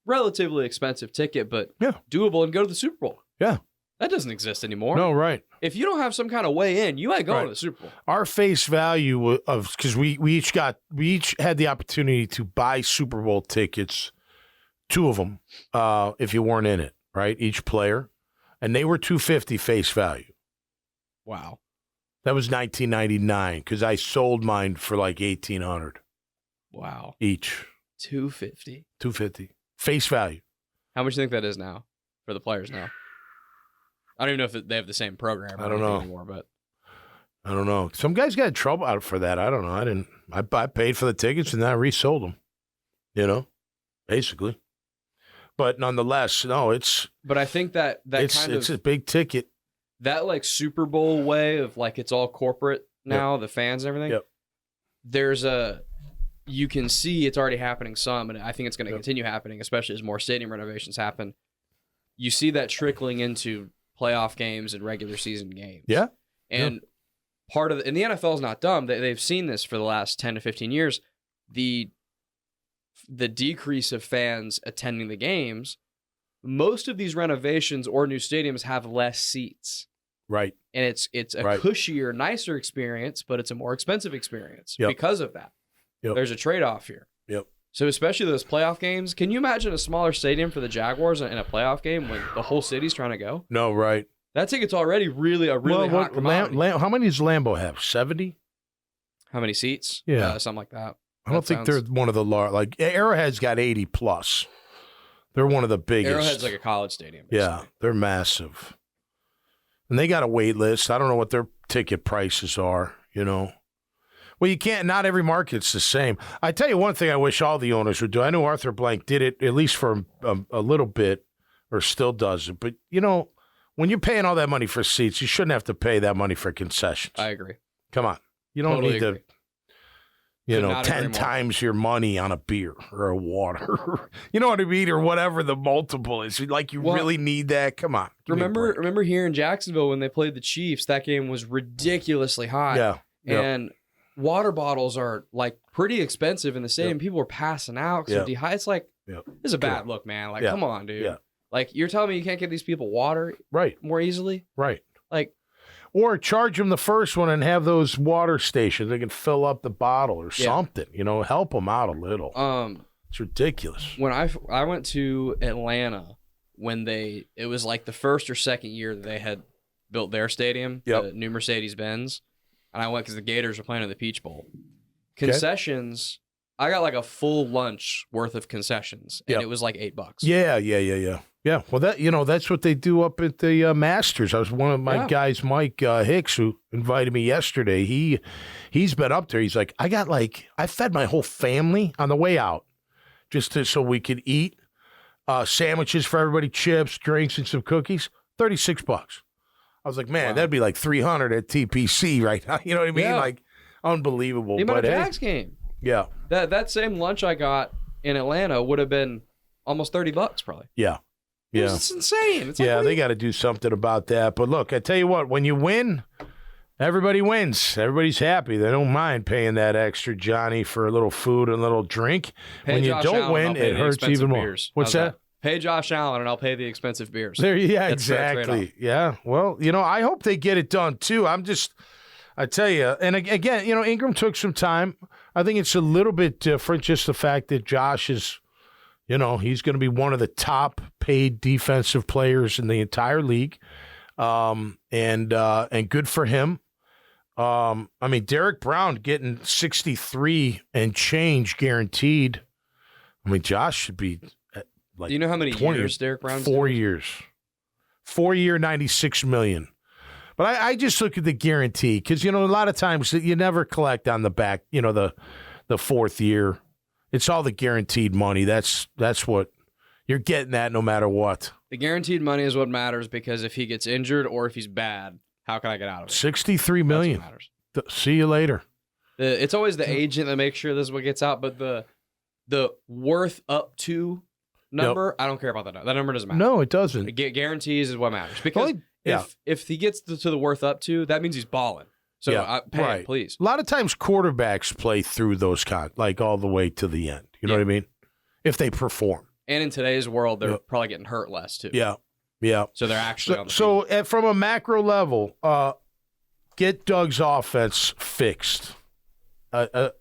relatively expensive ticket, but doable, and go to the Super Bowl. Yeah. That doesn't exist anymore. No, right. If you don't have some kind of way in, you ain't going to the Super Bowl. Our face value of, because we each had the opportunity to buy Super Bowl tickets, 2 of them, if you weren't in it, right? Each player, and they were $250 face value. Wow. That was 1999, because I sold mine for like $1,800. Wow. Each. $250 face value. How much do you think that is now for the players now? I don't even know if they have the same program. I don't know anymore, but I don't know. Some guys got in trouble out for that. I don't know. I paid for the tickets and then I resold them. Basically. But nonetheless, no, it's. But I think it's a big ticket. That like Super Bowl way of like it's all corporate now, the fans and everything. Yep. There's you can see it's already happening some, and I think it's going to continue happening, especially as more stadium renovations happen. You see that trickling into playoff games and regular season games. Yeah. And and the NFL is not dumb. They've seen this for the last 10 to 15 years. The decrease of fans attending the games, most of these renovations or new stadiums have less seats. Right. And it's a cushier, nicer experience, but it's a more expensive experience because of that. Yep. There's a trade-off here. Yep. So especially those playoff games, can you imagine a smaller stadium for the Jaguars in a playoff game when the whole city's trying to go? No, right. That ticket's already really hot commodity. How many does Lambeau have? 70? How many seats? Yeah. Something like that. I don't think they're one of the large. Like Arrowhead's got 80 plus. They're one of the biggest. Arrowhead's like a college stadium. Basically. Yeah, they're massive. And they got a wait list. I don't know what their ticket prices are, Well, you can't. Not every market's the same. I tell you one thing I wish all the owners would do. I know Arthur Blank did it at least for a little bit, or still does it. But, when you're paying all that money for seats, you shouldn't have to pay that money for concessions. I agree. Come on. You don't need agree. to, 10 times your money on a beer or a water. You know what I mean? Or whatever the multiple is. Like, you really need that? Come on. Remember here in Jacksonville when they played the Chiefs, that game was ridiculously hot. Yeah. And water bottles are like pretty expensive in the stadium. People were passing out because of dehydrated. It's like, it's a bad look, man. Like, come on, dude. Yeah. Like, you're telling me you can't get these people water more easily? Right. Like, or charge them the first one and have those water stations. They can fill up the bottle or something. Help them out a little. It's ridiculous. When I went to Atlanta when it was like the first or second year that they had built their stadium, the new Mercedes-Benz, and I went because the Gators were playing in the Peach Bowl. Concessions I got like a full lunch worth of concessions, and Yep. it was like $8. Yeah. Yeah. Well, that's what they do up at the Masters. I was one of my guys, Mike Hicks, who invited me yesterday. He's been up there. He's like, I fed my whole family on the way out, so we could eat sandwiches for everybody, chips, drinks, and some cookies. $36. I was like, man, that'd be like $300 at TPC right now. You know what I mean? Yeah. Like, unbelievable. Even a But Jags game. Yeah. That same lunch I got in Atlanta would have been almost $30 probably. Yeah. Yeah. It's insane. It's They got to do something about that. But look, I tell you what, when you win, everybody wins. Everybody's happy. They don't mind paying that extra, Johnny, for a little food and a little drink. When you don't win, it hurts even more. What's that? Pay Josh Allen, and I'll pay the expensive beers. Yeah, exactly. Yeah. Well, I hope they get it done too. I tell you, and again, Ingram took some time. I think it's a little bit different, just the fact that Josh is, he's going to be one of the top paid defensive players in the entire league, and good for him. Derek Brown getting 63 and change guaranteed. Josh should be. Do you know how many years Derek Brown's 4 years. 4 year, $96 million. But I just look at the guarantee because, a lot of times you never collect on the back, the fourth year. It's all the guaranteed money. That's what you're getting at no matter what. The guaranteed money is what matters because if he gets injured or if he's bad, how can I get out of it? $63 million. That's what matters. See you later. It's always the agent that makes sure this is what gets out, but the worth up to number, I don't care about that. That number doesn't matter. No, it doesn't. Guarantees is what matters because if he gets to the worth up to, that means he's balling. So pay him, please. A lot of times quarterbacks play through those like all the way to the end. You know what I mean? If they perform. And in today's world, they're probably getting hurt less too. Yeah. So they're actually on the field. From a macro level, get Doug's offense fixed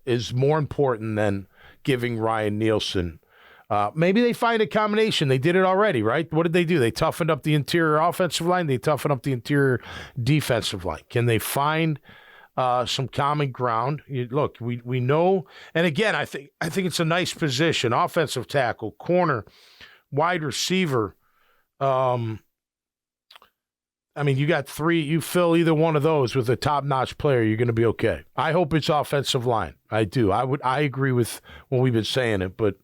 is more important than giving Ryan Nielsen. Maybe they find a combination. They did it already, right? What did they do? They toughened up the interior offensive line. They toughened up the interior defensive line. Can they find some common ground? Look, we know, and again, I think it's a nice position: offensive tackle, corner, wide receiver. You got three. You fill either one of those with a top-notch player, you're going to be okay. I hope it's offensive line. I do. I agree with what we've been saying it, but.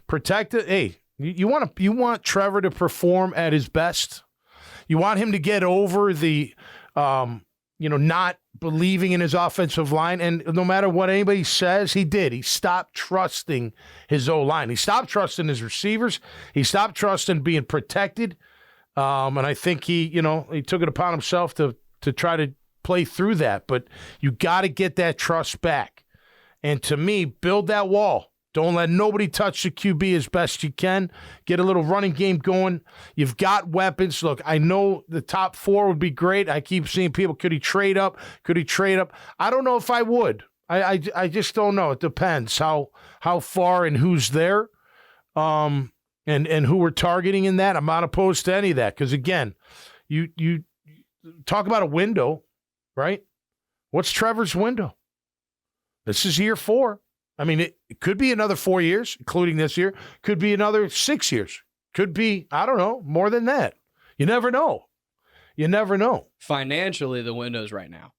Protect it. Hey, you want Trevor to perform at his best. You want him to get over the, not believing in his offensive line. And no matter what anybody says, he did. He stopped trusting his O-line. He stopped trusting his receivers. He stopped trusting being protected. And I think he took it upon himself to try to play through that. But you got to get that trust back. And to me, build that wall. Don't let nobody touch the QB as best you can. Get a little running game going. You've got weapons. Look, I know the top four would be great. I keep seeing people, could he trade up? I don't know if I would. I just don't know. It depends how far and who's there and who we're targeting in that. I'm not opposed to any of that because, again, you talk about a window, right? What's Trevor's window? This is year 4. It could be another 4 years, including this year. Could be another 6 years. Could be, I don't know, more than that. You never know. Financially, the window's right now.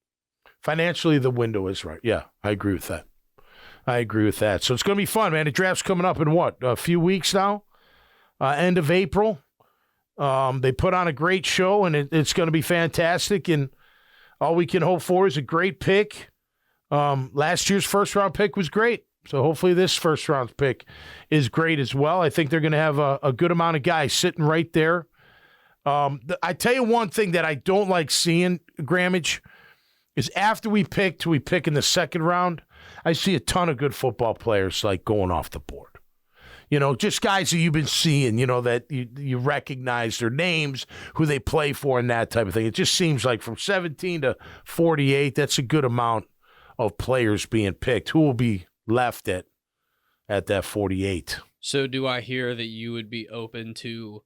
Financially, the window is right. Yeah, I agree with that. So it's going to be fun, man. The draft's coming up in what? A few weeks now? End of April. They put on a great show, and it's going to be fantastic. And all we can hope for is a great pick. Last year's first-round pick was great. So hopefully this first-round pick is great as well. I think they're going to have a good amount of guys sitting right there. I tell you one thing that I don't like seeing, Grammage, is after we pick in the second round, I see a ton of good football players like going off the board. Just guys that you've been seeing, that you recognize their names, who they play for, and that type of thing. It just seems like from 17 to 48, that's a good amount of players being picked. Who will be left at that 48? So do I hear that you would be open to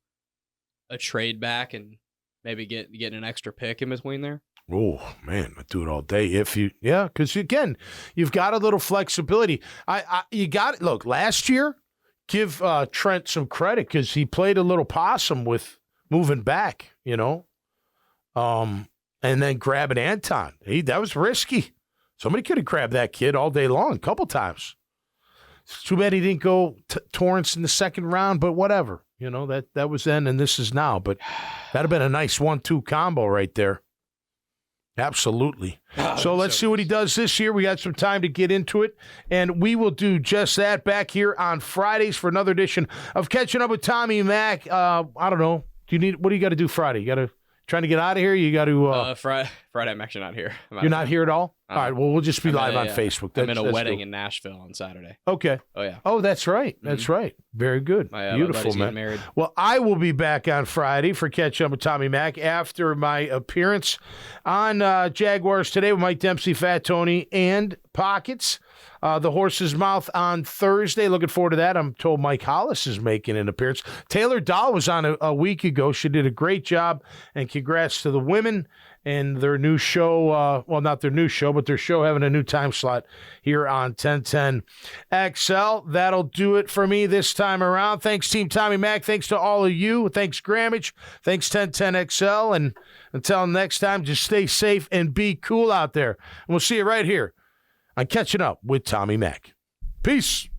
a trade back and maybe getting an extra pick in between there? Oh, man, I do it all day. Because, again, you've got a little flexibility. You got it. Look, last year, give Trent some credit because he played a little possum with moving back, and then grabbing Anton. That was risky. Somebody could have grabbed that kid all day long a couple times. It's too bad he didn't go Torrance in the second round, but whatever. That was then and this is now. But that'd have been a nice 1-2 combo right there. Absolutely. So let's see what he does this year. We got some time to get into it, and we will do just that back here on Fridays for another edition of Catching Up with Tommy Mack. I don't know. What do you got to do Friday? You got to trying to get out of here? You got to Friday I'm actually not here. You're not here at all? All right, well, we'll just be live on Facebook. I'm in a wedding in Nashville on Saturday. Okay. Oh, yeah. Oh, that's right. That's right. Very good. Beautiful, man. Married. Well, I will be back on Friday for Catch Up with Tommy Mack after my appearance on Jaguars Today with Mike Dempsey, Fat Tony, and Pockets. The Horse's Mouth on Thursday. Looking forward to that. I'm told Mike Hollis is making an appearance. Taylor Dahl was on a week ago. She did a great job, and congrats to the women and their new show. Well, not their new show, but their show having a new time slot here on 1010 XL. That'll do it for me this time around. Thanks, Team Tommy Mack. Thanks to all of you. Thanks, Grammage. Thanks, 1010 XL. And until next time, just stay safe and be cool out there. And we'll see you right here on Catching Up with Tommy Mack. Peace.